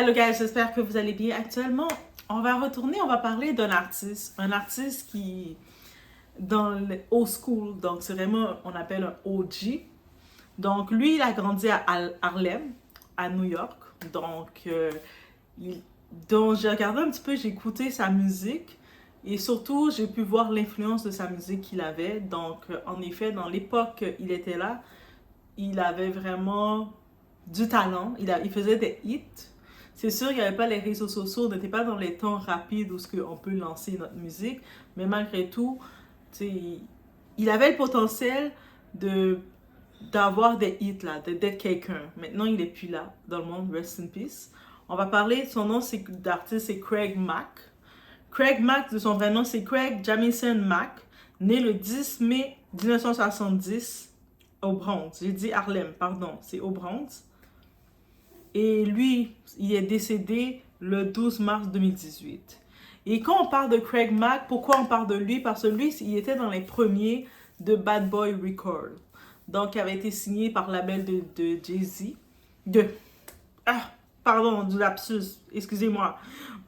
Hello guys, j'espère que vous allez bien. Actuellement, on va parler d'un artiste. Un artiste qui, dans le old school, donc c'est vraiment, on appelle un OG. Donc lui, il a grandi à Harlem, à New York. Donc, donc j'ai regardé un petit peu, j'ai écouté sa musique. Et surtout, j'ai pu voir l'influence de sa musique qu'il avait. Donc, en effet, dans l'époque il était là, il avait vraiment du talent. Il faisait des hits. C'est sûr, il n'y avait pas les réseaux sociaux, on n'était pas dans les temps rapides où on peut lancer notre musique, mais malgré tout, il avait le potentiel de d'avoir des hits là, d'être quelqu'un. Maintenant, il n'est plus là dans le monde, rest in peace. On va parler, son nom d'artiste, c'est Craig Mack. Craig Mack, de son vrai nom, c'est Craig Jamison Mack, né le 10 mai 1970 au Bronx. J'ai dit Harlem, pardon, c'est au Bronx. Et lui, il est décédé le 12 mars 2018. Et quand on parle de Craig Mack, pourquoi on parle de lui? Parce que lui, il était dans les premiers de Bad Boy Records. Donc, il avait été signé par le label de Jay-Z. Pardon, du lapsus, excusez-moi.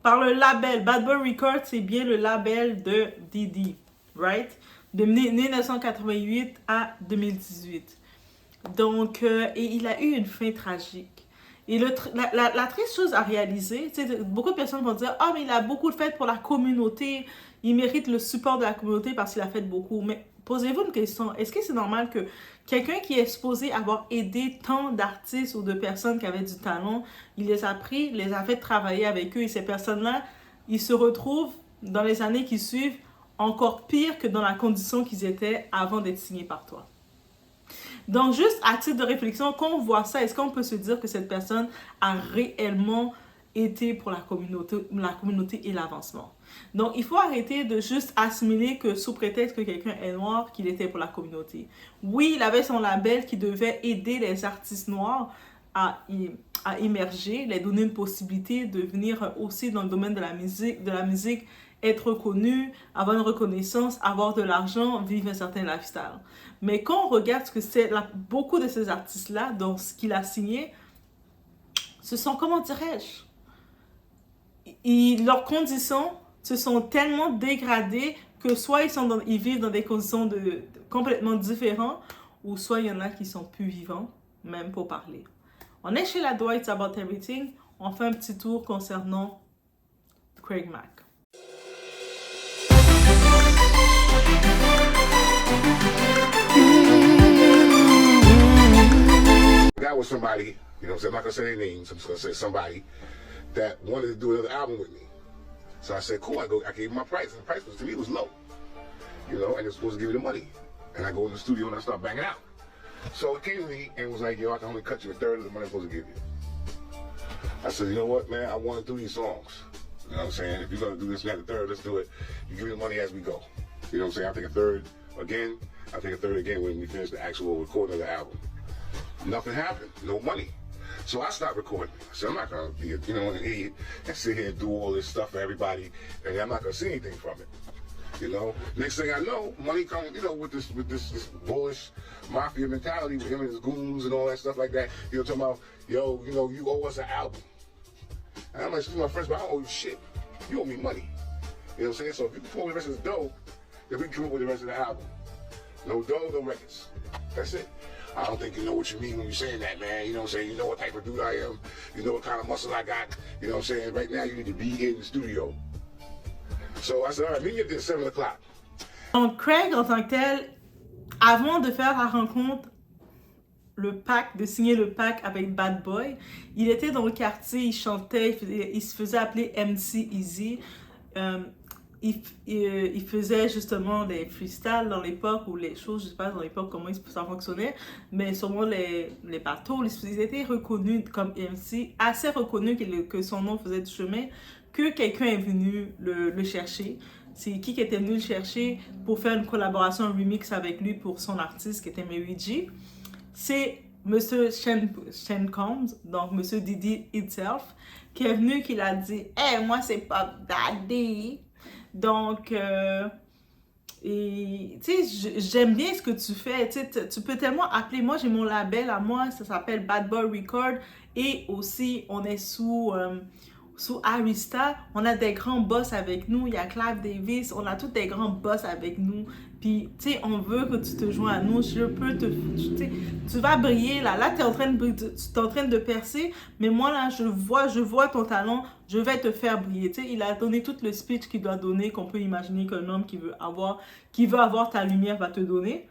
Par le label, Bad Boy Records, c'est bien le label de Diddy, right? De 1988 à 2018. Donc, et il a eu une fin tragique. Et la triste chose à réaliser, beaucoup de personnes vont dire « Ah, mais il a beaucoup fait pour la communauté, il mérite le support de la communauté parce qu'il a fait beaucoup. » Mais posez-vous une question, est-ce que c'est normal que quelqu'un qui est supposé avoir aidé tant d'artistes ou de personnes qui avaient du talent, il les a pris, les a fait travailler avec eux et ces personnes-là, ils se retrouvent dans les années qui suivent encore pire que dans la condition qu'ils étaient avant d'être signés par toi? Donc, juste à titre de réflexion, quand on voit ça, est-ce qu'on peut se dire que cette personne a réellement été pour la communauté et l'avancement? Donc, il faut arrêter de juste assimiler que sous prétexte que quelqu'un est noir, qu'il était pour la communauté. Oui, il avait son label qui devait aider les artistes noirs à émerger, les donner une possibilité de venir aussi dans le domaine de la musique, être reconnu, avoir une reconnaissance, avoir de l'argent, vivre un certain lifestyle. Mais quand on regarde ce que c'est, beaucoup de ces artistes-là, dans ce qu'il a signé, ce sont, comment dirais-je, leurs conditions se sont tellement dégradées que soit ils vivent dans des conditions complètement différentes, ou soit il y en a qui sont plus vivants, même pour parler. On est chez la Dwight About Everything, on fait un petit tour concernant Craig Mack. That was somebody, you know what I'm saying? I'm not gonna say their names, I'm just gonna say somebody that wanted to do another album with me. So I said, cool, I gave him my price, and the price to me was low. You know, and they're supposed to give me the money. And I go in the studio and I start banging out. So it came to me and was like, yo, I can only cut you a third of the money I'm supposed to give you. I said, you know what, man, I want to do these songs. You know what I'm saying? If you're gonna do this, we have the third, let's do it. You give me the money as we go. You know what I'm saying? I'll take a third again, I'll take a third again when we finish the actual recording of the album. Nothing happened, no money. So I stopped recording. I said, I'm not gonna be an idiot and sit here and do all this stuff for everybody, and I'm not gonna see anything from it. You know, next thing I know, money comes, with this bullish mafia mentality with him and his goons and all that stuff like that. Talking about, yo, you owe us an album. And I'm like, this is my friends, but I don't owe you shit. You owe me money. You know what I'm saying? So if you can pull the rest of the dough, then we can come up with the rest of the album. No dough, no records. That's it. I don't think you know what you mean when you're saying that, man. You know what I'm saying? You know what type of dude I am. You know what kind of muscle I got. You know what I'm saying? Right now, you need to be in the studio. So I said, all right, meet me at 7 o'clock. Donc, Craig, en tant que tel, avant de faire la rencontre, de signer le pacte avec Bad Boy, il était dans le quartier, il chantait, il se faisait appeler MC Easy. Il faisait justement des freestyles dans l'époque ou les choses, je ne sais pas dans l'époque comment ça fonctionnait, mais sûrement les bateaux, ils étaient reconnus comme MC, assez reconnus que son nom faisait du chemin, que quelqu'un est venu le chercher. C'est qui était venu le chercher pour faire une collaboration, un remix avec lui pour son artiste qui était Mary J. C'est Monsieur Sean Combs, donc Monsieur Diddy himself, qui est venu, qui l'a dit « Hey, moi c'est Pop Daddy ». Donc, Et tu sais, j'aime bien ce que tu fais. Tu sais, tu peux tellement appeler. Moi, j'ai mon label à moi, ça s'appelle Bad Boy Record. Et aussi, on est sous Arista. On a des grands boss avec nous. Il y a Clive Davis. On a tous des grands boss avec nous. Puis, tu sais, on veut que tu te joins à nous. Je peux te. Tu sais, tu vas briller là. Là, tu es en train de percer. Mais moi, là, je vois ton talent. Je vais te faire briller. Tu sais, il a donné tout le speech qu'il doit donner, qu'on peut imaginer qu'un homme qui veut avoir ta lumière va te donner.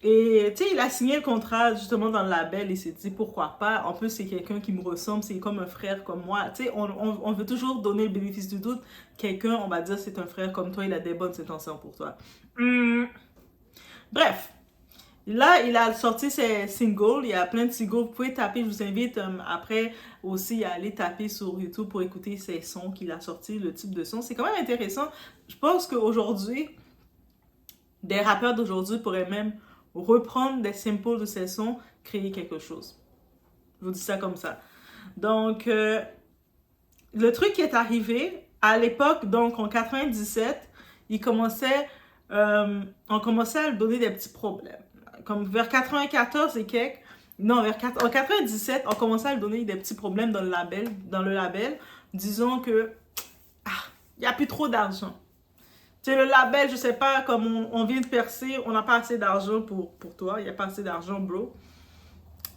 Et tu sais, il a signé le contrat justement dans le label. Il s'est dit pourquoi pas. En plus, c'est quelqu'un qui me ressemble, c'est comme un frère comme moi. Tu sais, on veut toujours donner le bénéfice du doute. Quelqu'un, on va dire c'est un frère comme toi, il a des bonnes intentions pour toi. Bref, là, il a sorti ses singles. Il y a plein de singles. Vous pouvez taper, je vous invite après aussi à aller taper sur YouTube pour écouter ses sons qu'il a sortis, le type de son. C'est quand même intéressant. Je pense qu'aujourd'hui, des rappeurs d'aujourd'hui pourraient même reprendre des samples de ces sons, créer quelque chose. Je vous dis ça comme ça. Donc, le truc qui est arrivé, à l'époque, donc en 97, on commençait à lui donner des petits problèmes. Comme vers 94 et quelques, non, en 97, on commençait à lui donner des petits problèmes dans le label, disons que, il n'y a plus trop d'argent. C'est le label, je sais pas, comme on vient de percer, on n'a pas assez d'argent pour toi, il n'y a pas assez d'argent, bro.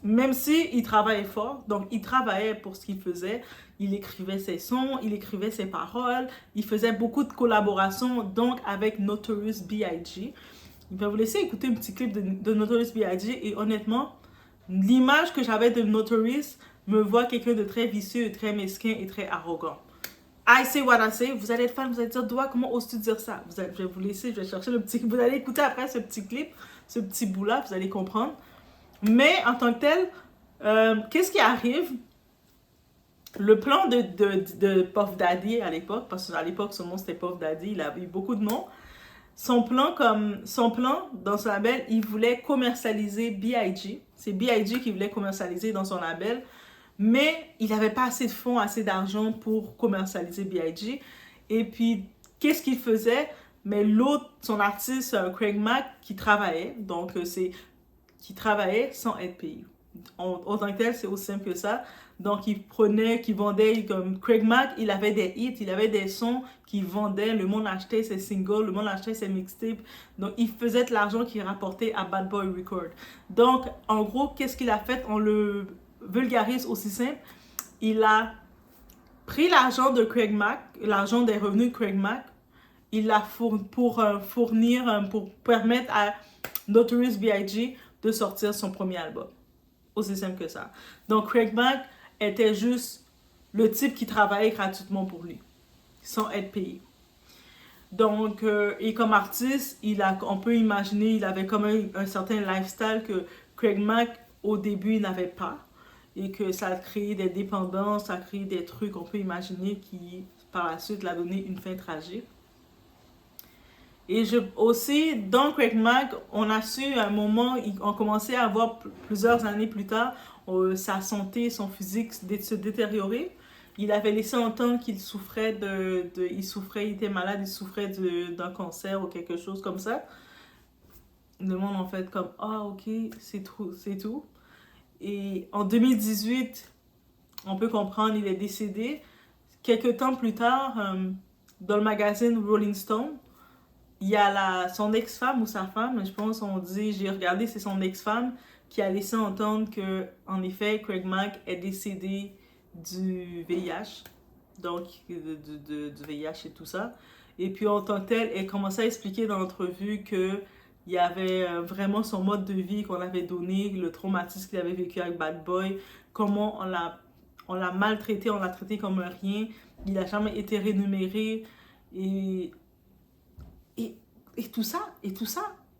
Même si il travaillait fort, donc il travaillait pour ce qu'il faisait, il écrivait ses sons, il écrivait ses paroles, il faisait beaucoup de collaborations, donc avec Notorious B.I.G. Je vais vous laisser écouter un petit clip de Notorious B.I.G. et honnêtement, l'image que j'avais de Notorious me voit quelqu'un de très vicieux, très mesquin et très arrogant. I say what I say. Vous allez être fan, vous allez dire, Doua, comment oses-tu dire ça? Je vais vous laisser, je vais chercher le petit. Vous allez écouter après ce petit clip, ce petit bout-là, vous allez comprendre. Mais en tant que tel, qu'est-ce qui arrive? Le plan de Puff Daddy à l'époque, parce qu'à l'époque, son nom c'était Puff Daddy, il avait eu beaucoup de noms. Son plan dans son label, il voulait commercialiser B.I.G. C'est B.I.G. qui voulait commercialiser dans son label. Mais il n'avait pas assez de fonds, assez d'argent pour commercialiser B.I.G. Et puis, qu'est-ce qu'il faisait? Mais l'autre, son artiste, Craig Mack, qui travaillait, donc qui travaillait sans être payé. En tant que tel, c'est aussi simple que ça. Donc, il vendait, comme Craig Mack, il avait des hits, il avait des sons qu'il vendait, le monde achetait ses singles, le monde achetait ses mixtapes. Donc, il faisait de l'argent qu'il rapportait à Bad Boy Record. Donc, en gros, qu'est-ce qu'il a fait? On le vulgarise aussi simple. Il a pris l'argent de Craig Mack, l'argent des revenus de Craig Mack, il l'a pour permettre à Notorious B.I.G. de sortir son premier album. Aussi simple que ça. Donc Craig Mack était juste le type qui travaillait gratuitement pour lui, sans être payé. Donc, et comme artiste, on peut imaginer, il avait quand même un certain lifestyle que Craig Mack, au début, il n'avait pas. Et que ça a créé des dépendances, ça a créé des trucs, on peut imaginer, qui, par la suite, l'a donné une fin tragique. Et aussi, dans Craig Mack, on a su à un moment, on commençait à voir plusieurs années plus tard, sa santé, son physique se détériorer. Il avait laissé entendre qu'il souffrait il était malade, il souffrait d'un cancer ou quelque chose comme ça. Le monde en fait comme, ok, c'est tout. Et en 2018, on peut comprendre, il est décédé. Quelques temps plus tard, dans le magazine Rolling Stone, il y a son ex-femme ou sa femme, je pense, j'ai regardé, c'est son ex-femme qui a laissé entendre que, en effet, Craig Mack est décédé du VIH, donc du VIH et tout ça. Et puis en tant que tel, elle commençait à expliquer dans l'entrevue que il y avait vraiment son mode de vie qu'on avait donné, le traumatisme qu'il avait vécu avec Bad Boy, comment on l'a maltraité, on l'a traité comme un rien, il n'a jamais été rémunéré, et tout ça,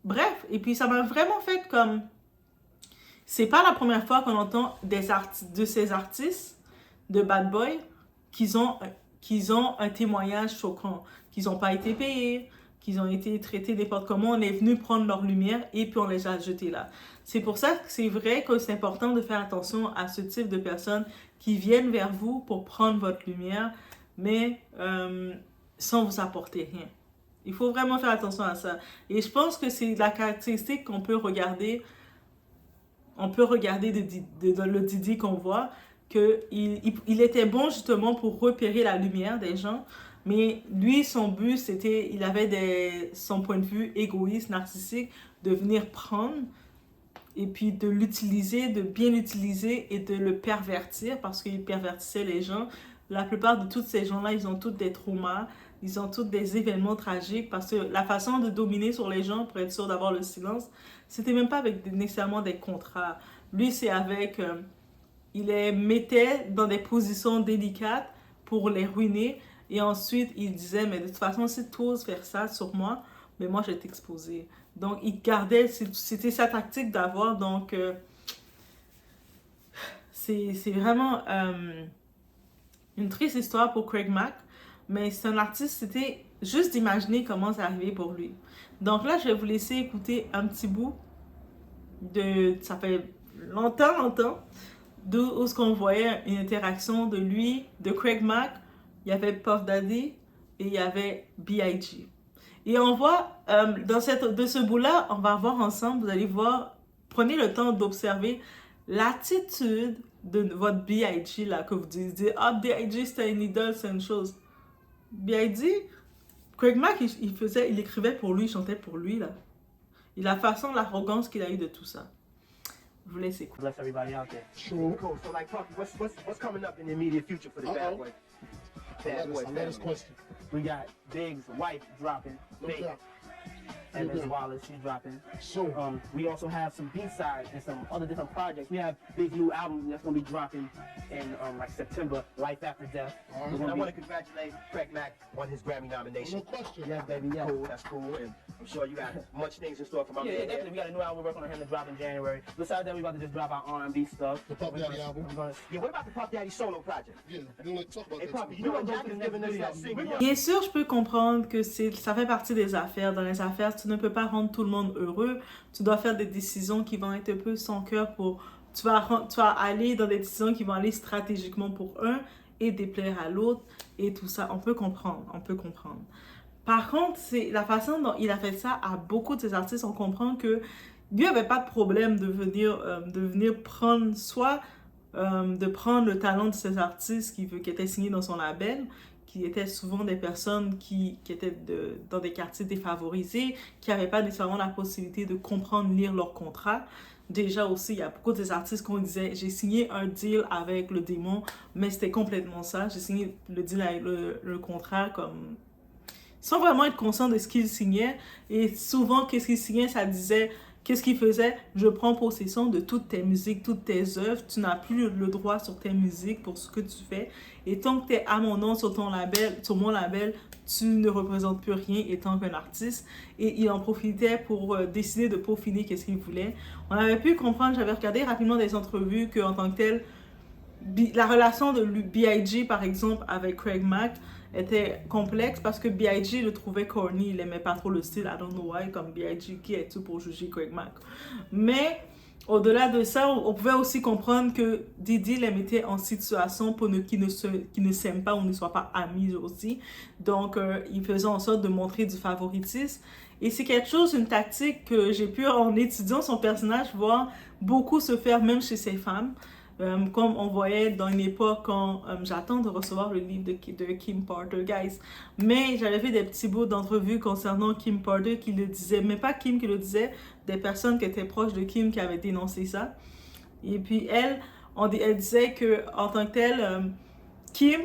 Bref, et puis ça m'a vraiment fait comme... C'est pas la première fois qu'on entend de ces artistes de Bad Boy qu'ils ont un témoignage choquant, qu'ils n'ont pas été payés, qu'ils ont été traités n'importe comment, on est venu prendre leur lumière et puis on les a jetés là. C'est pour ça que c'est vrai que c'est important de faire attention à ce type de personnes qui viennent vers vous pour prendre votre lumière, mais sans vous apporter rien. Il faut vraiment faire attention à ça. Et je pense que c'est la caractéristique qu'on peut regarder. On peut regarder de le Didi qu'on voit, qu'il était bon justement pour repérer la lumière des gens. Mais lui, son but, c'était, il avait son point de vue égoïste, narcissique, de venir prendre et puis de l'utiliser, de bien l'utiliser et de le pervertir parce qu'il pervertissait les gens. La plupart de tous ces gens-là, ils ont tous des traumas, ils ont tous des événements tragiques parce que la façon de dominer sur les gens pour être sûr d'avoir le silence, c'était même pas avec nécessairement des contrats. Lui, c'est avec... il les mettait dans des positions délicates pour les ruiner. Et ensuite, il disait, mais de toute façon, si tu oses faire ça sur moi, mais moi, je vais t'exposer. Donc, il gardait, c'était sa tactique d'avoir. Donc, c'est vraiment une triste histoire pour Craig Mack. Mais c'est un artiste, c'était juste d'imaginer comment c'est arrivé pour lui. Donc là, je vais vous laisser écouter un petit bout de... Ça fait longtemps, où ce qu'on voyait une interaction de lui, de Craig Mack. Il y avait Puff Daddy et il y avait B.I.G. Et on voit, de ce bout-là, on va voir ensemble, vous allez voir, prenez le temps d'observer l'attitude de votre B.I.G. là, que vous dites, ah, B.I.G. c'était une idole, c'est une chose. B.I.G., Craig Mack, il écrivait pour lui, il chantait pour lui, là. Et la façon, l'arrogance qu'il a eu de tout ça. Je vous laisse écouter. Bless everybody out there. Sure. Cool. So, like, Puffy, what's coming up in the immediate future for the Bad Boy? Bad Boy Let us family. question. We got Big's wife dropping. Big. Okay. Evans Wallace, she's dropping. So, We also have some B-sides and some other different projects. We have Big's new album that's going to be dropping in like September, Life After Death. Alright. We're And I gonna want be- to congratulate Craig Mack on his Grammy nomination. no question. Yes, baby, yes. Cool, that's cool, and I'm sure you got much things in store for my Yeah, man. definitely. We got a new album we're working on him to drop in January. Besides that, we about to just drop our R&B stuff. The Puff Daddy album. We're gonna, Yeah, what about the Puff Daddy solo project? Yeah, we're gonna talk about Hey, that. Puffy, too. you know what Jack is giving us that single? Bien sûr, je peux comprendre que ça fait partie des affaires. Dans les affaires, tu ne peux pas rendre tout le monde heureux. Tu dois faire des décisions qui vont être un peu sans cœur pour... Tu vas aller dans des décisions qui vont aller stratégiquement pour un et déplaire à l'autre et tout ça. On peut comprendre, Par contre, c'est la façon dont il a fait ça à beaucoup de ses artistes. On comprend que lui n'avait pas de problème de venir prendre de prendre le talent de ces artistes qui étaient signés dans son label, qui étaient souvent des personnes qui étaient dans des quartiers défavorisés, qui n'avaient pas nécessairement la possibilité de comprendre, lire leur contrat. Déjà aussi, il y a beaucoup des artistes qu'on disait, j'ai signé un deal avec le démon, mais c'était complètement ça. J'ai signé le deal avec le contrat comme... sans vraiment être conscient de ce qu'ils signaient. Et souvent, qu'est-ce qu'ils signaient, ça disait... Qu'est-ce qu'il faisait? Je prends possession de toutes tes musiques, toutes tes œuvres. Tu n'as plus le droit sur tes musiques pour ce que tu fais. Et tant que tu es à mon nom sur mon label, tu ne représentes plus rien étant qu'un artiste. Et il en profitait pour décider de peaufiner qu'est-ce qu'il voulait. On avait pu comprendre, j'avais regardé rapidement des entrevues qu'en tant que tel, la relation de B.I.G. par exemple avec Craig Mack était complexe parce que B.I.G. le trouvait corny, il aimait pas trop le style, I don't know why, comme B.I.G. qui est-tu pour juger Craig Mack. Mais au-delà de ça, on pouvait aussi comprendre que Didi les mettait en situation pour qu'ils ne s'aiment pas ou ne soient pas amis aussi. Donc, il faisait en sorte de montrer du favoritisme. Et c'est quelque chose, une tactique que j'ai pu, en étudiant son personnage, voir beaucoup se faire même chez ces femmes. Comme on voyait dans une époque quand j'attends de recevoir le livre de Kim Porter, guys. Mais j'avais fait des petits bouts d'entrevues concernant Kim Porter qui le disait, mais pas Kim qui le disait, des personnes qui étaient proches de Kim qui avaient dénoncé ça. Et puis elle disait que en tant que telle, Kim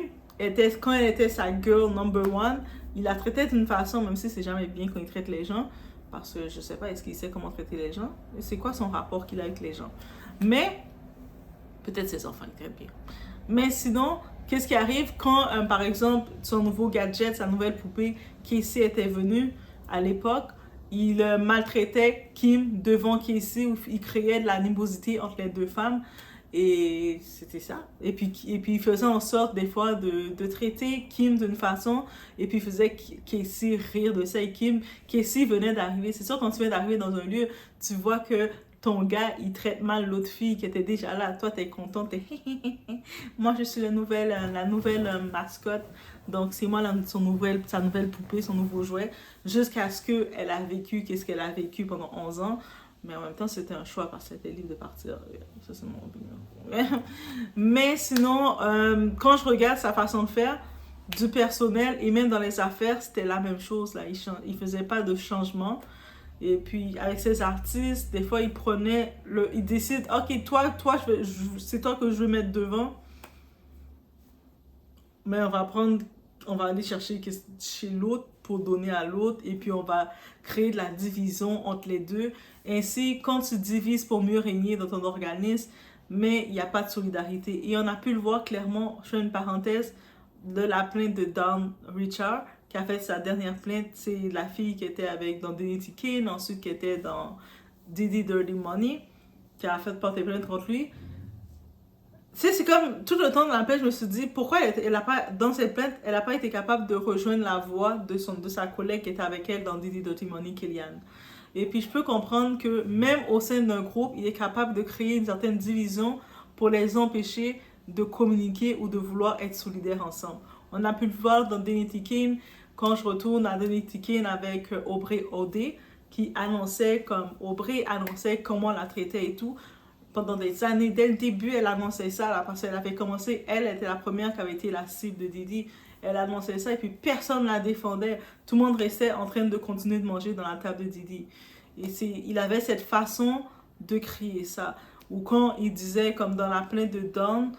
quand elle était sa girl number one, il la traitait d'une façon, même si c'est jamais bien quand il traite les gens, parce que je sais pas, est-ce qu'il sait comment traiter les gens? C'est quoi son rapport qu'il a avec les gens? Mais peut-être ses enfants étaient bien. Mais sinon, qu'est-ce qui arrive quand, par exemple, son nouveau gadget, sa nouvelle poupée, Casey était venue à l'époque, il maltraitait Kim devant Casey, où il créait de l'animosité entre les deux femmes. Et c'était ça. Et puis il faisait en sorte des fois de traiter Kim d'une façon, et puis il faisait Casey rire de ça. Et Casey venait d'arriver. C'est sûr, quand tu viens d'arriver dans un lieu, tu vois que ton gars, il traite mal l'autre fille qui était déjà là. Toi, t'es content, t'es moi, je suis la nouvelle mascotte. Donc, c'est moi sa nouvelle poupée, son nouveau jouet. Jusqu'à ce qu'elle a vécu qu'est-ce qu'elle a vécu pendant 11 ans. Mais en même temps, c'était un choix parce qu'elle était libre de partir. Ça, c'est mon opinion. Mais sinon, quand je regarde sa façon de faire, du personnel et même dans les affaires, c'était la même chose. Là. Il faisait pas de changement. Et puis, avec ses artistes, des fois, il décide, ok, toi c'est toi que je veux mettre devant. Mais on va aller chercher chez l'autre pour donner à l'autre. Et puis, on va créer de la division entre les deux. Ainsi, quand tu divises pour mieux régner dans ton organisme, mais il n'y a pas de solidarité. Et on a pu le voir clairement, je fais une parenthèse, de la plainte de Dawn Richard, qui a fait sa dernière plainte. C'est la fille qui était dans Dignity Kane, ensuite qui était dans Diddy Dirty Money, qui a fait porter plainte contre lui. Tu sais, c'est comme, tout le temps dans la plainte, je me suis dit, pourquoi dans cette plainte, elle n'a pas été capable de rejoindre la voix de sa collègue qui était avec elle dans Diddy Dirty Money, Kellyanne. Et puis, je peux comprendre que même au sein d'un groupe, il est capable de créer une certaine division pour les empêcher de communiquer ou de vouloir être solidaires ensemble. On a pu le voir dans Dignity Kane, quand je retourne à Dignity Kane avec Aubrey O'Day, qui Aubrey annonçait comment la traitait et tout. Pendant des années, dès le début, elle annonçait ça, là, parce qu'elle avait commencé, elle était la première qui avait été la cible de Diddy. Elle annonçait ça et puis personne ne la défendait. Tout le monde restait en train de continuer de manger dans la table de Diddy. Et il avait cette façon de crier ça. Ou quand il disait, comme dans la plainte de Dawn,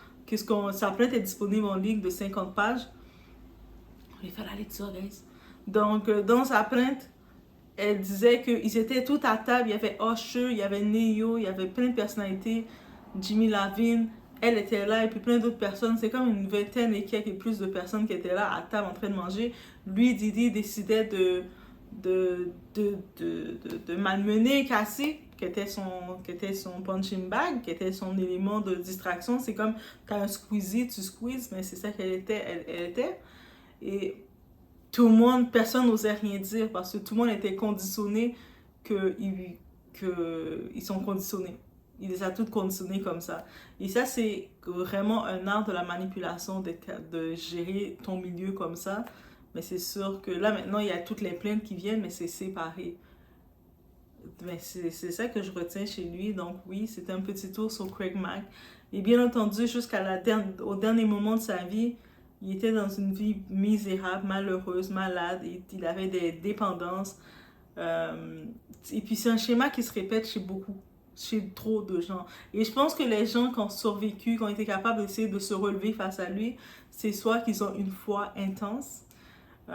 sa plainte est disponible en ligne de 50 pages. On va faire la lecture, guys. Donc, dans sa plainte, elle disait qu'ils étaient tous à table. Il y avait Usher, il y avait Neo, il y avait plein de personnalités. Jimmy Iovine, elle était là et puis plein d'autres personnes. C'est comme une vingtaine et quelques plus de personnes qui étaient là à table en train de manger. Lui, Diddy, décidait de malmener Cassie, qui était son punching bag, qui était son élément de distraction. C'est comme quand un squeezie, tu squeezes, mais c'est ça qu'elle était. Elle était. Et personne n'osait rien dire parce que tout le monde était conditionné qu'ils sont conditionnés. Il les a tous conditionnés comme ça. Et ça, c'est vraiment un art de la manipulation de gérer ton milieu comme ça. Mais c'est sûr que là, maintenant, il y a toutes les plaintes qui viennent, mais c'est séparé. Mais c'est ça que je retiens chez lui. Donc oui, c'était un petit tour sur Craig Mack. Et bien entendu, au dernier moment de sa vie, il était dans une vie misérable, malheureuse, malade. Il avait des dépendances. Et puis c'est un schéma qui se répète chez trop de gens. Et je pense que les gens qui ont survécu, qui ont été capables d'essayer de se relever face à lui, c'est soit qu'ils ont une foi intense. Tu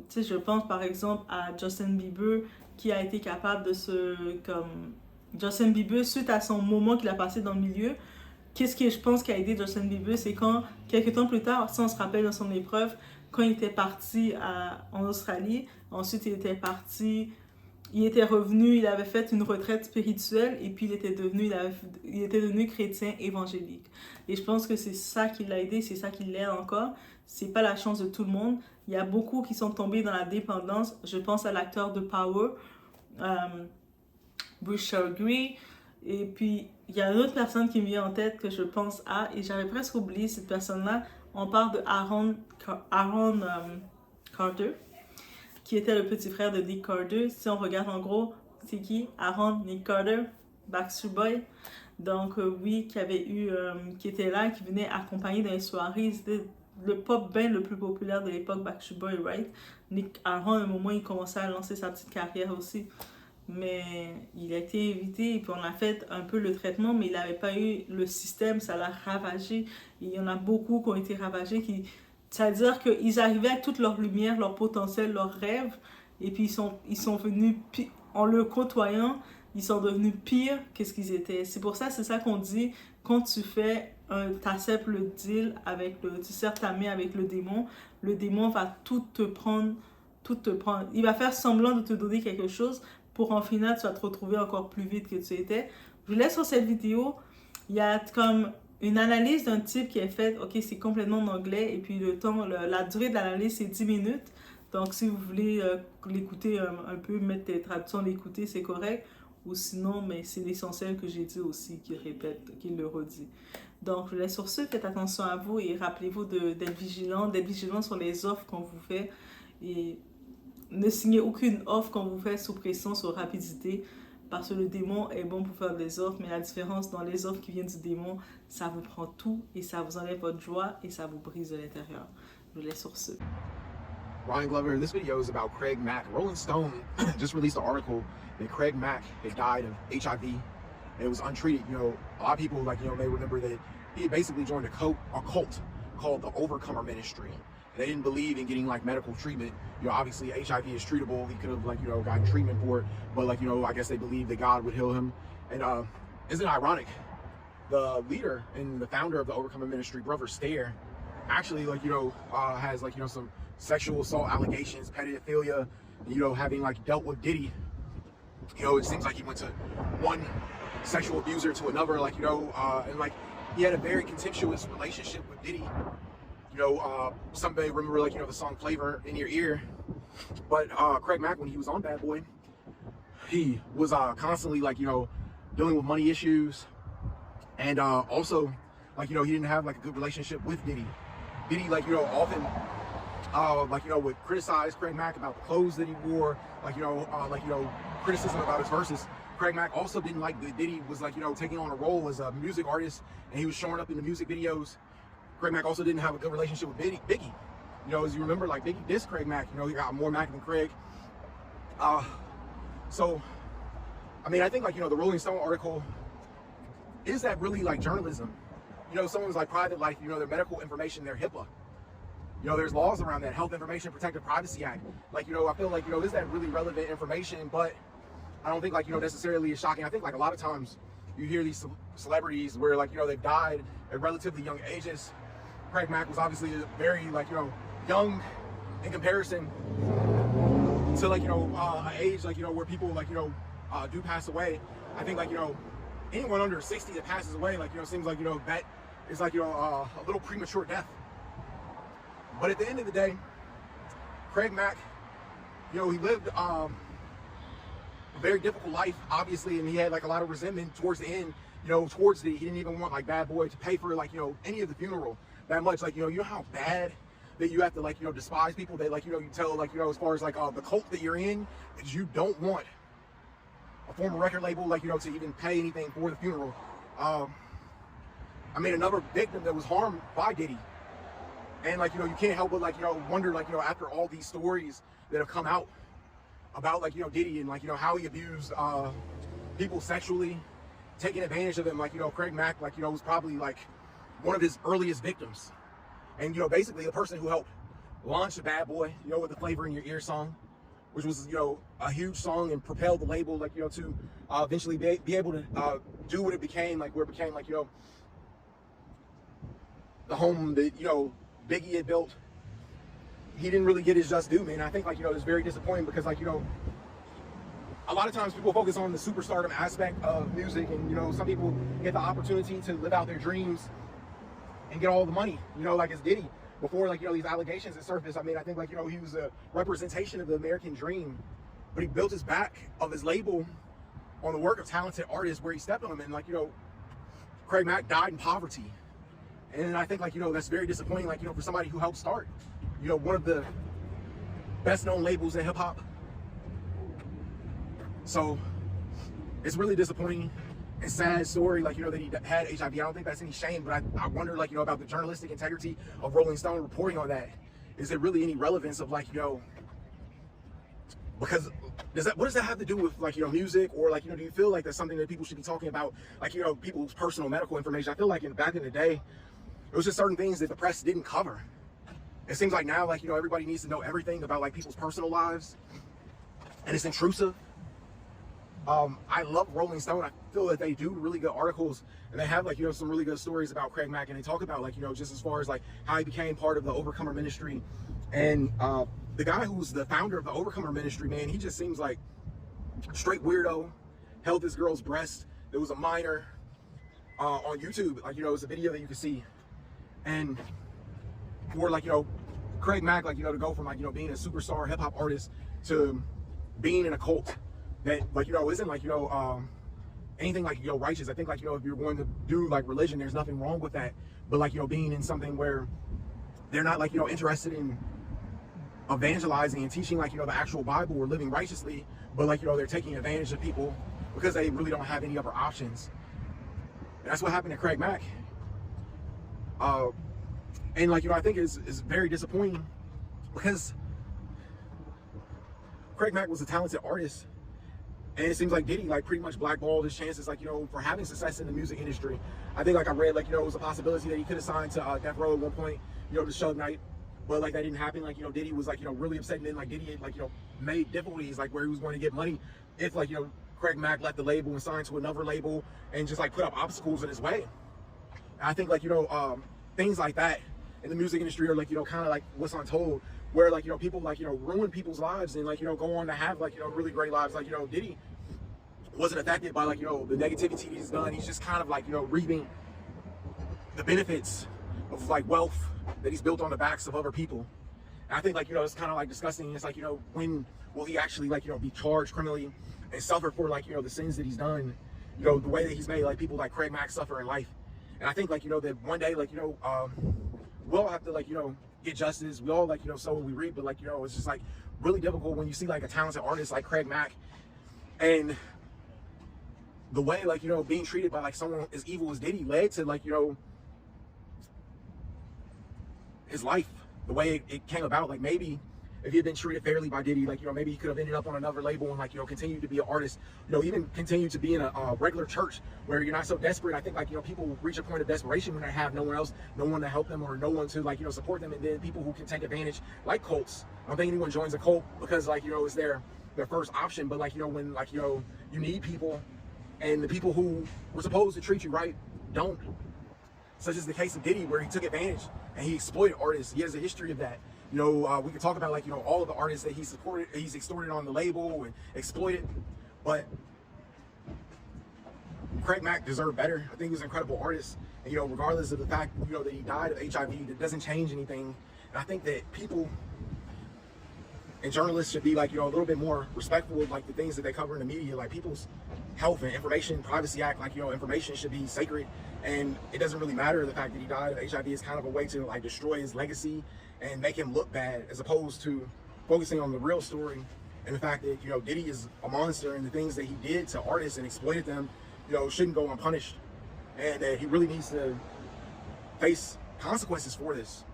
sais, je pense par exemple à Justin Bieber qui a été capable Justin Bieber, suite à son moment qu'il a passé dans le milieu, qu'est-ce que je pense qui a aidé Justin Bieber, c'est quand, quelques temps plus tard, ça on se rappelle dans son épreuve, quand il était parti en Australie, ensuite il était revenu, il avait fait une retraite spirituelle et puis il était devenu chrétien évangélique. Et je pense que c'est ça qui l'a aidé, c'est ça qui l'aide encore. C'est pas la chance de tout le monde. Il y a beaucoup qui sont tombés dans la dépendance. Je pense à l'acteur de Power, Bruce Gray. Et puis, il y a une autre personne qui me vient en tête que je pense à, et j'avais presque oublié cette personne-là. On parle de Aaron Carter, qui était le petit frère de Nick Carter. Si on regarde en gros, c'est qui? Aaron, Nick Carter, Backstreet Boy. Donc oui, qui était là, qui venait accompagner dans les soirées. C'était le pop band le plus populaire de l'époque, Backstreet Boy, right? Aaron, à un moment, il commençait à lancer sa petite carrière aussi. Mais il a été évité et puis on a fait un peu le traitement, mais il n'avait pas eu le système, ça l'a ravagé. Et il y en a beaucoup qui ont été ravagés, c'est-à-dire qu'ils arrivaient avec toute leur lumière, leur potentiel, leurs rêves, et puis ils sont venus, en le côtoyant, ils sont devenus pires que ce qu'ils étaient. C'est ça qu'on dit, quand tu fais ta simple deal tu serres ta main avec le démon va tout te prendre. Il va faire semblant de te donner quelque chose, pour en final, tu vas te retrouver encore plus vite que tu étais. Je vous laisse sur cette vidéo. Il y a comme une analyse d'un type qui est faite. Ok, c'est complètement en anglais. Et puis la durée de l'analyse, c'est 10 minutes. Donc, si vous voulez l'écouter un peu, mettre des traductions, l'écouter, c'est correct. Ou sinon, mais c'est l'essentiel que j'ai dit aussi, qu'il répète, qu'il le redit. Donc, je laisse sur ce, faites attention à vous et rappelez-vous d'être vigilant sur les offres qu'on vous fait. Et ne signez aucune offre qu'on vous fait sous pression, sur rapidité, parce que le démon est bon pour faire des offres, mais la différence dans les offres qui viennent du démon, ça vous prend tout et ça vous enlève votre joie et ça vous brise de l'intérieur. Je vous laisse sur ce. Ryan Glover, this video is about Craig Mack. Rolling Stone just released an article that Craig Mack had died of HIV and it was untreated. You know, a lot of people, like, you know, may remember that he had basically joined a cult called the Overcomer Ministry. And they didn't believe in getting like medical treatment. You know, obviously HIV is treatable. He could have, like, you know, gotten treatment for it, but, like, you know, I guess they believed that God would heal him. And isn't it ironic? The leader and the founder of the Overcomer Ministry, Brother Stare, actually, like, you know, has, like, you know, some sexual assault allegations, pedophilia, you know, having, like, dealt with Diddy. You know, it seems like he went to one sexual abuser to another, like, you know, and, like, he had a very contemptuous relationship with Diddy. You know, some may remember, like, you know, the song Flavor in Your Ear. But Craig Mack, when he was on Bad Boy, he was constantly, like, you know, dealing with money issues. And also, like, you know, he didn't have, like, a good relationship with Diddy. Diddy, like, you know, often, like, you know, would criticize Craig Mack about the clothes that he wore, like, you know, criticism about his verses. Craig Mack also didn't like that Diddy was, like, you know, taking on a role as a music artist, and he was showing up in the music videos. Craig Mack also didn't have a good relationship with Biggie. You know, as you remember, like, Biggie dissed Craig Mack. You know, he got more Mack than Craig. So, I mean, I think, like, you know, the Rolling Stone article, is that really, like, journalism? You know, someone's, like, private life, you know, their medical information, their HIPAA. You know, there's laws around that, Health Information Protected Privacy Act. Like, you know, I feel like, you know, is that really relevant information? But I don't think, like, you know, necessarily is shocking. I think, like, a lot of times you hear these celebrities where, like, you know, they've died at relatively young ages. Craig Mack was obviously very, like, you know, young in comparison to, like, you know, an age, like, you know, where people, like, you know, do pass away. I think, like, you know, anyone under 60 that passes away, like, you know, seems like, you know, that is, like, you know, a little premature death. But at the end of the day, Craig Mack, you know, he lived a very difficult life, obviously, and he had, like, a lot of resentment towards the end, you know, he didn't even want, like, Bad Boy to pay for, like, you know, any of the funeral that much. Like, you know how bad that you have to, like, you know, despise people that, like, you know, you tell, like, you know, as far as, like, the cult that you're in, is you don't want a former record label, like, you know, to even pay anything for the funeral. I mean, another victim that was harmed by Diddy. And, like, you know, you can't help but, like, you know, wonder, like, you know, after all these stories that have come out about, like, you know, Diddy and, like, you know, how he abused people sexually, taking advantage of them, like, you know, Craig Mack, like, you know, was probably, like, one of his earliest victims. And, you know, basically the person who helped launch the Bad Boy, you know, with the Flavor in Your Ear song, which was, you know, a huge song and propelled the label, like, you know, to eventually be able to do what it became, like, where it became, like, you know, the home that, you know, Biggie had built. He didn't really get his just due, man. I think, like, you know, it's very disappointing because, like, you know, a lot of times people focus on the superstardom aspect of music, and, you know, some people get the opportunity to live out their dreams and get all the money, you know, like as Diddy. Before, like, you know, these allegations that surfaced, I mean, I think, like, you know, he was a representation of the American dream, but he built his back of his label on the work of talented artists where he stepped on them. And, like, you know, Craig Mack died in poverty. And I think, like, you know, that's very disappointing, like, you know, for somebody who helped start, you know, one of the best known labels in hip hop. So it's really disappointing and sad story, like, you know, that he had HIV. I don't think that's any shame, but I wonder, like, you know, about the journalistic integrity of Rolling Stone reporting on that. Is there really any relevance of, like, you know, because what does that have to do with, like, you know, music? Or, like, you know, do you feel like that's something that people should be talking about, like, you know, people's personal medical information? I feel like back in the day, it was just certain things that the press didn't cover. It seems like now, like, you know, everybody needs to know everything about, like, people's personal lives, and it's intrusive. I love Rolling Stone. I feel that they do really good articles, and they have, like, you know, some really good stories about Craig Mack, and they talk about, like, you know, just as far as, like, how he became part of the Overcomer Ministry. And the guy who's the founder of the Overcomer Ministry, man, he just seems like a straight weirdo. Held this girl's breast. There was a minor on YouTube, like, you know, it's a video that you can see. And for, like, you know, Craig Mack, like, you know, to go from, like, you know, being a superstar hip hop artist to being in a cult, that like, you know, isn't like, you know, anything like, you know, righteous. I think like, you know, if you're going to do like religion, there's nothing wrong with that. But like, you know, being in something where they're not like, you know, interested in evangelizing and teaching like, you know, the actual Bible or living righteously, but like, you know, they're taking advantage of people because they really don't have any other options. And that's what happened to Craig Mack. And like, you know, I think is very disappointing because Craig Mack was a talented artist, and it seems like Diddy like pretty much blackballed his chances, like, you know, for having success in the music industry. I think like I read like, you know, it was a possibility that he could have signed to Death Row at one point, you know, to Suge Knight, but like that didn't happen. Like, you know, Diddy was like, you know, really upset, and then like Diddy had, like, you know, made difficulties like where he was going to get money if like, you know, Craig Mack left the label and signed to another label and just like put up obstacles in his way. And I think like, you know, things like that in the music industry are like, you know, kind of like what's untold, where like, you know, people like, you know, ruin people's lives and like, you know, go on to have like, you know, really great lives. Like, you know, Diddy wasn't affected by like, you know, the negativity he's done. He's just kind of like, you know, reaping the benefits of like wealth that he's built on the backs of other people. And I think like, you know, it's kind of like disgusting. It's like, you know, when will he actually like, you know, be charged criminally and suffer for like, you know, the sins that he's done, you know, the way that he's made like people like Craig Mack suffer in life. And I think like, you know, that one day, like, you know, we'll have to like, you know, get justice. We all like, you know, sow what we reap, but like, you know, it's just like really difficult when you see like a talented artist like Craig Mack and the way like, you know, being treated by like someone as evil as Diddy led to like, you know, his life, the way it came about. Like maybe if he had been treated fairly by Diddy, like, you know, maybe he could have ended up on another label and like, you know, continue to be an artist, you know, even continue to be in a regular church where you're not so desperate. I think like, you know, people reach a point of desperation when they have no one else, no one to help them or no one to like, you know, support them. And then people who can take advantage, like cults. I don't think anyone joins a cult because like, you know, it's their first option. But like, you know, when like, you know, you need people and the people who were supposed to treat you right don't. Such as the case of Diddy, where he took advantage and he exploited artists. He has a history of that. You know, we could talk about like, you know, all of the artists that he supported, he's extorted on the label and exploited. But Craig Mack deserved better. I think he's an incredible artist. And, you know, regardless of the fact, you know, that he died of HIV, that doesn't change anything. And I think that people and journalists should be like, you know, a little bit more respectful of like the things that they cover in the media, like people's health and information privacy act. Like, you know, information should be sacred, and it doesn't really matter the fact that he died of HIV is kind of a way to like destroy his legacy and make him look bad, as opposed to focusing on the real story and the fact that, you know, Diddy is a monster and the things that he did to artists and exploited them, you know, shouldn't go unpunished, and that he really needs to face consequences for this.